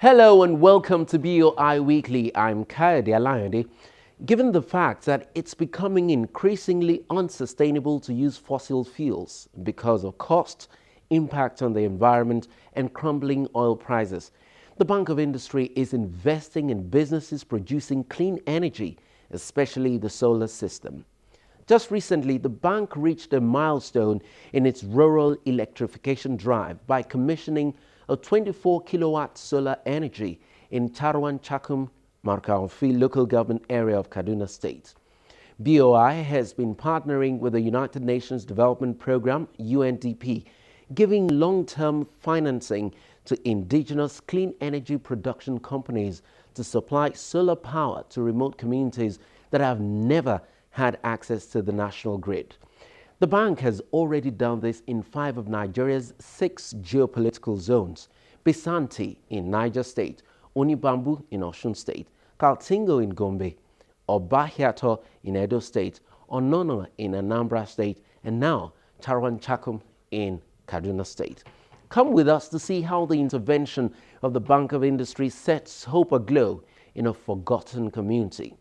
Hello and welcome to BOI Weekly. I'm Kayode Alayande. Given the fact that it's becoming increasingly unsustainable to use fossil fuels because of cost, impact on the environment, and crumbling oil prices, the Bank of Industry is investing in businesses producing clean energy, especially the solar system. Just recently, the bank reached a milestone in its rural electrification drive by commissioning a 24-kilowatt solar energy in Chakum, El-Rufai local government area of Kaduna State. BOI has been partnering with the United Nations Development Programme, UNDP, giving long-term financing to indigenous clean energy production companies to supply solar power to remote communities that have never had access to the national grid. The bank has already done this in 5 of Nigeria's 6 geopolitical zones: Bisanti in Niger State, Onibambu in Osun State, Kaltingo in Gombe, Obahiato in Edo State, Onono in Anambra State, and now Chakum in Kaduna State. Come with us to see how the intervention of the Bank of Industry sets hope aglow in a forgotten community.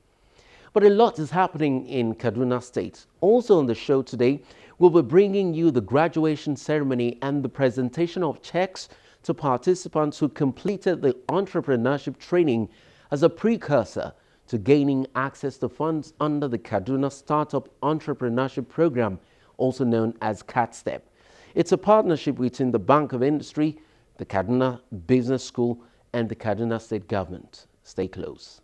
But a lot is happening in Kaduna State. Also on the show today, we'll be bringing you the graduation ceremony and the presentation of checks to participants who completed the entrepreneurship training as a precursor to gaining access to funds under the Kaduna Startup Entrepreneurship Program, also known as CATSTEP. It's a partnership between the Bank of Industry, the Kaduna Business School, and the Kaduna State Government. Stay close.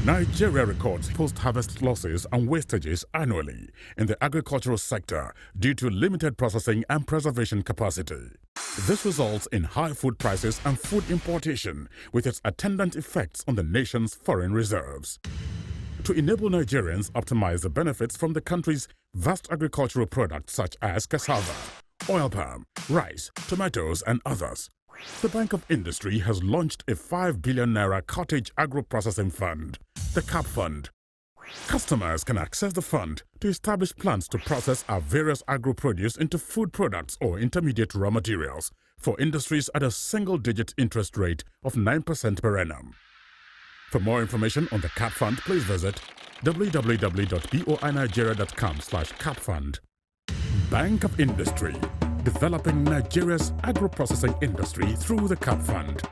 Nigeria records post-harvest losses and wastages annually in the agricultural sector due to limited processing and preservation capacity. This results in high food prices and food importation, with its attendant effects on the nation's foreign reserves. To enable Nigerians optimize the benefits from the country's vast agricultural products such as cassava, oil palm, rice, tomatoes, and others, the Bank of Industry has launched a 5 billion naira cottage agro-processing fund, the CAP Fund. Customers can access the fund to establish plants to process our various agro-produce into food products or intermediate raw materials for industries at a single-digit interest rate of 9% per annum. For more information on the CAP Fund, please visit www.boinigeria.com/capfund. Bank of Industry, developing Nigeria's agro-processing industry through the CAP Fund.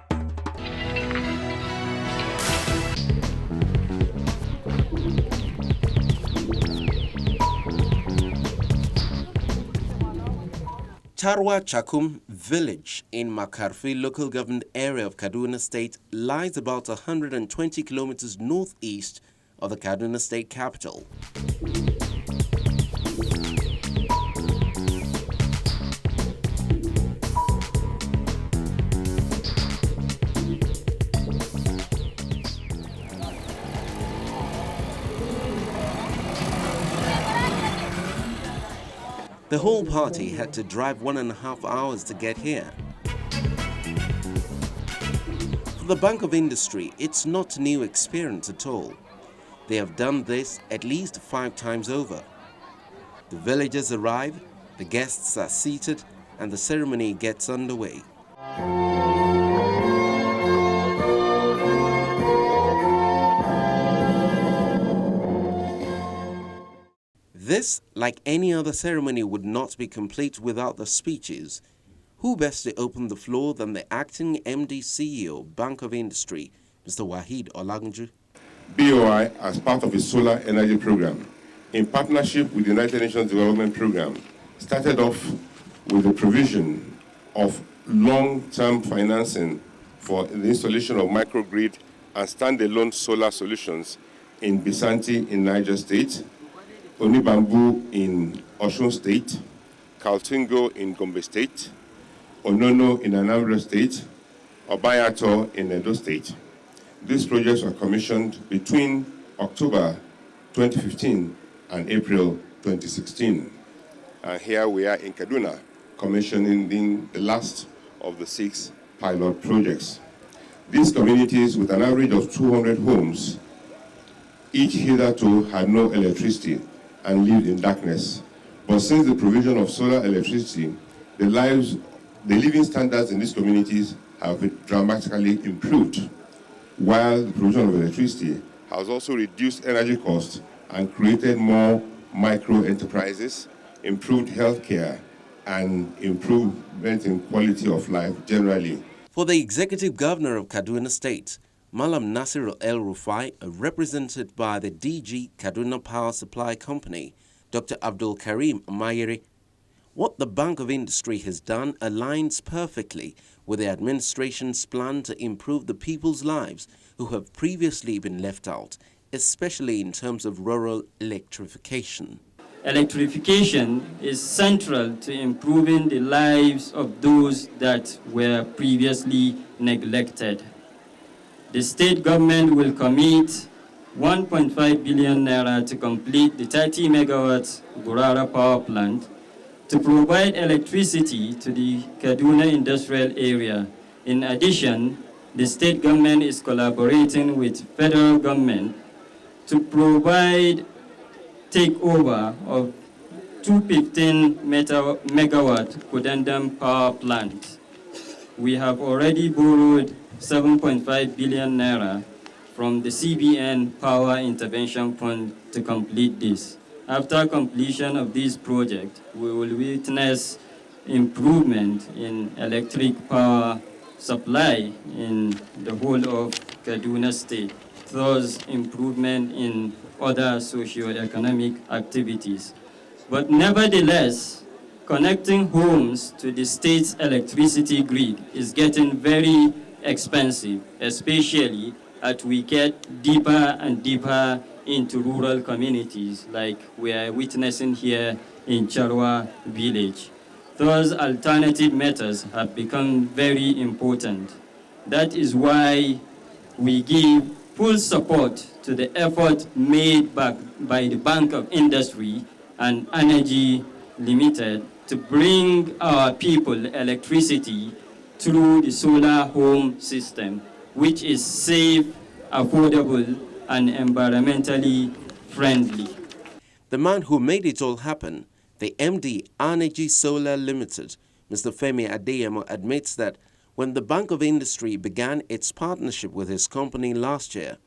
Chakum village in El-Rufai local government area of Kaduna State lies about 120 kilometers northeast of the Kaduna State capital. The whole party had to drive 1.5 hours to get here. For the Bank of Industry, it's not a new experience at all. They have done this at least 5 times over. The villagers arrive, the guests are seated, and the ceremony gets underway. This, like any other ceremony, would not be complete without the speeches. Who best to open the floor than the acting MD CEO, Bank of Industry, Mr. Waheed Olagunju? BOI, as part of its solar energy program, in partnership with the United Nations Development Programme, started off with the provision of long-term financing for the installation of microgrid and standalone solar solutions in Bisanti in Niger State, Onibambu in Osun State, Kaltingo in Gombe State, Onono in Anambra State, Obahiato in Edo State. These projects were commissioned between October 2015 and April 2016. And here we are in Kaduna, commissioning the last of the 6 pilot projects. These communities, with an average of 200 homes, each hitherto had no electricity and lived in darkness. But since the provision of solar electricity, the lives the living standards in these communities have been dramatically improved, while the production of electricity has also reduced energy costs and created more micro enterprises, improved healthcare, and improvement in quality of life generally. For the Executive Governor of Kaduna State, Malam Nasir El-Rufai, represented by the DG Kaduna Power Supply Company, Dr. Abdul Karim Mayere, what the Bank of Industry has done aligns perfectly with the administration's plan to improve the people's lives who have previously been left out, especially in terms of rural electrification. Electrification is central to improving the lives of those that were previously neglected. The state government will commit 1.5 billion naira to complete the 30 megawatts Gurara power plant to provide electricity to the Kaduna industrial area. In addition, the state government is collaborating with federal government to provide takeover of 215 megawatt Kudendam power plant. We have already borrowed 7.5 billion naira from the CBN Power Intervention Fund to complete this. After completion of this project, we will witness improvement in electric power supply in the whole of Kaduna State, thus improvement in other socio-economic activities. But nevertheless, connecting homes to the state's electricity grid is getting very expensive, especially as we get deeper and deeper into rural communities like we are witnessing here in Charwa village. Those alternative methods have become very important. That is why we give full support to the effort made by the Bank of Industry and Energy Limited to bring our people electricity through the solar home system, which is safe, affordable, and environmentally friendly. The man who made it all happen, the MD, Energy Solar Limited, Mr. Femi Adeyemo, admits that when the Bank of Industry began its partnership with his company last year,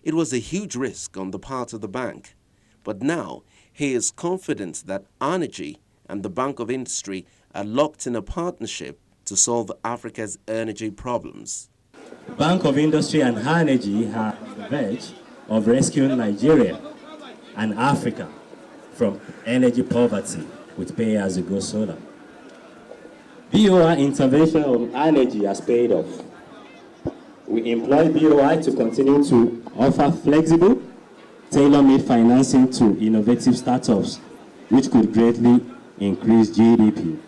it was a huge risk on the part of the bank. But now, he is confident that Energy and the Bank of Industry are locked in a partnership to solve Africa's energy problems. Bank of Industry and Energy are on the verge of rescuing Nigeria and Africa from energy poverty with pay-as-you-go solar. BOI intervention on energy has paid off. We employ BOI to continue to offer flexible, tailor-made financing to innovative startups, which could greatly increase GDP.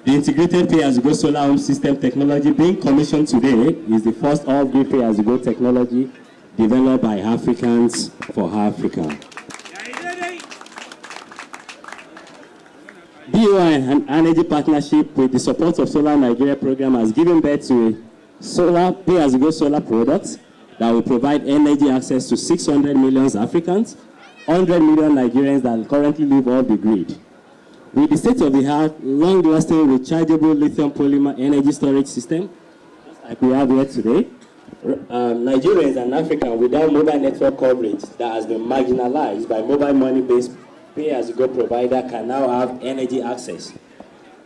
The integrated pay-as-you-go solar home system technology being commissioned today is the first all-grid pay-as-you-go technology developed by Africans for Africa. BOI and Energy Partnership with the support of Solar Nigeria program has given birth to a solar pay-as-you-go solar product that will provide energy access to 600 million Africans, 100 million Nigerians that currently live off the grid. With the state-of-the-art, long-lasting, rechargeable lithium polymer energy storage system, like we have here today, Nigerians and Africans without mobile network coverage that has been marginalized by mobile money-based pay-as-you-go provider can now have energy access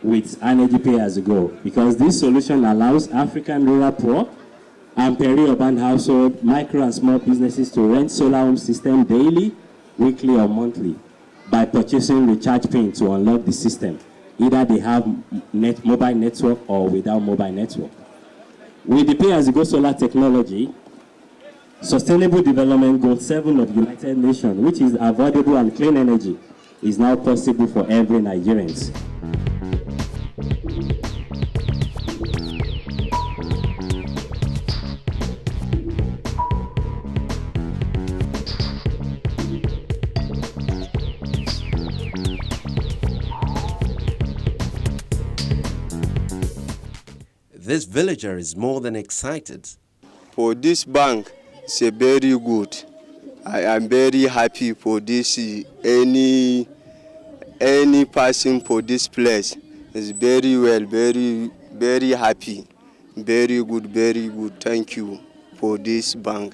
with Energy Pay-as-you-go, because this solution allows African rural poor and peri-urban household, micro and small businesses to rent solar home system daily, weekly or monthly by purchasing recharge pin to unlock the system. Either they have mobile network or without mobile network. With the pay-as-you-go solar technology, Sustainable Development Goal 7 of the United Nations, which is affordable and clean energy, is now possible for every Nigerian. This villager is more than excited. For this bank, it's a very good. I am very happy for this. Any person for this place, It's very well, very happy. Very good, very good. Thank you for this bank.